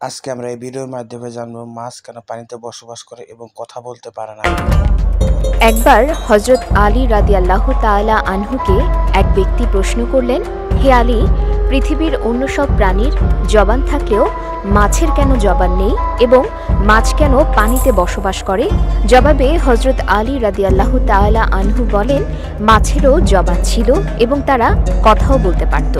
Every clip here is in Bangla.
আজকে আমরা এই ভিডিওর মাধ্যমে জানবো মাছ কেন পানিতে বসবাস করে এবং কথা বলতে পারে না। একবার হযরত আলী রাদিয়াল্লাহু তাআলা আনহুকে এক ব্যক্তি প্রশ্ন করলেন, হে আলী, পৃথিবীর অন্য সব প্রাণীর জবান থাকলেও মাছের কেন জবান নেই এবং মাছ কেন পানিতে বসবাস করে? জবাবে হযরত আলী রাদিয়াল্লাহু তাআলা আনহু বলেন, মাছেরও জবান ছিল এবং তারা কথাও বলতে পারত,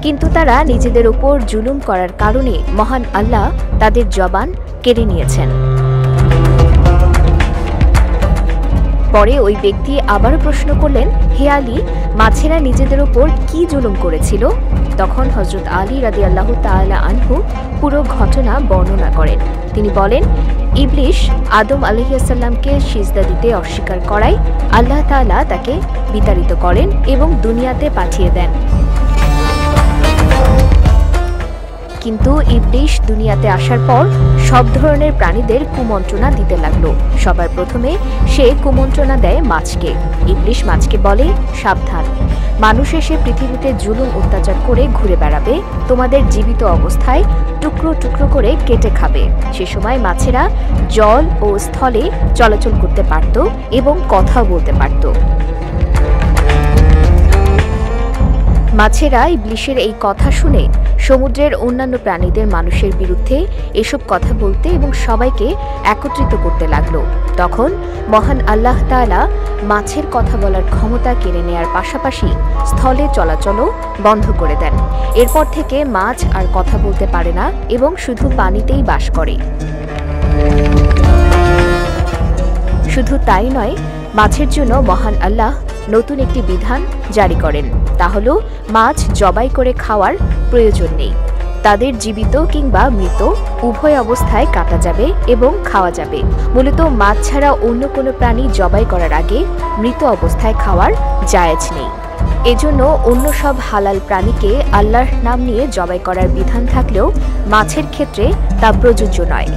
কিন্তু তারা নিজেদের উপর জুলুম করার কারণে মহান আল্লাহ তাদের জবান কেড়ে নিয়েছেন। পরে ওই ব্যক্তি আবারও প্রশ্ন করলেন, হে আলী, মাছেরা নিজেদের ওপর কি জুলুম করেছিল? তখন হযরত আলী রাদিয়াল্লাহু তাআলা আনহু পুরো ঘটনা বর্ণনা করেন। তিনি বলেন, ইবলিশ আদম আলাইহিস সালামকে সিজদা দিতে অস্বীকার করায় আল্লাহ তাআলা তাকে বিতাড়িত করেন এবং দুনিয়াতে পাঠিয়ে দেন। কিন্তু ইবলিশ দুনিয়াতে আসার পর সব ধরনের প্রাণীদের কুমন্ত্রণা দিতে লাগলো। সবার প্রথমে সে কুমন্ত্রণা দেয় মাছকে। ইবলিশ মাছকে বলে, সাবধান, মানুষ এসে পৃথিবীতে জুলুম অত্যাচার করে ঘুরে বেড়াবে, তোমাদের জীবিত অবস্থায় টুকরো টুকরো করে কেটে খাবে। সে সময় মাছেরা জল ও স্থলে চলাচল করতে পারত এবং কথাও বলতে পারত। মাছেরা ইবলিশের এই কথা শুনে সমুদ্রের অন্যান্য প্রাণীদের মানুষের বিরুদ্ধে এসব কথা বলতে এবং সবাইকে একত্রিত করতে লাগলো। তখন মহান আল্লাহ তাআলা মাছের কথা বলার ক্ষমতা কেড়ে নেয়ার পাশাপাশি স্থলে চলাচলও বন্ধ করে দেন। এরপর থেকে মাছ আর কথা বলতে পারে না এবং শুধু পানিতেই বাস করে। শুধু তাই নয়, মাছের জন্য মহান আল্লাহ নতুন একটি বিধান জারি করেন, তা হলো মাছ জবাই করে খাওয়ার প্রয়োজন নেই। তাদের জীবিত কিংবা মৃত উভয় অবস্থায় কাটা যাবে এবং খাওয়া যাবে। মূলত মাছ ছাড়া অন্য কোনো প্রাণী জবাই করার আগে মৃত অবস্থায় খাওয়ার জায়েজ নেই। এজন্য অন্য সব হালাল প্রাণীকে আল্লাহর নাম নিয়ে জবাই করার বিধান থাকলেও মাছের ক্ষেত্রে তা প্রযোজ্য নয়।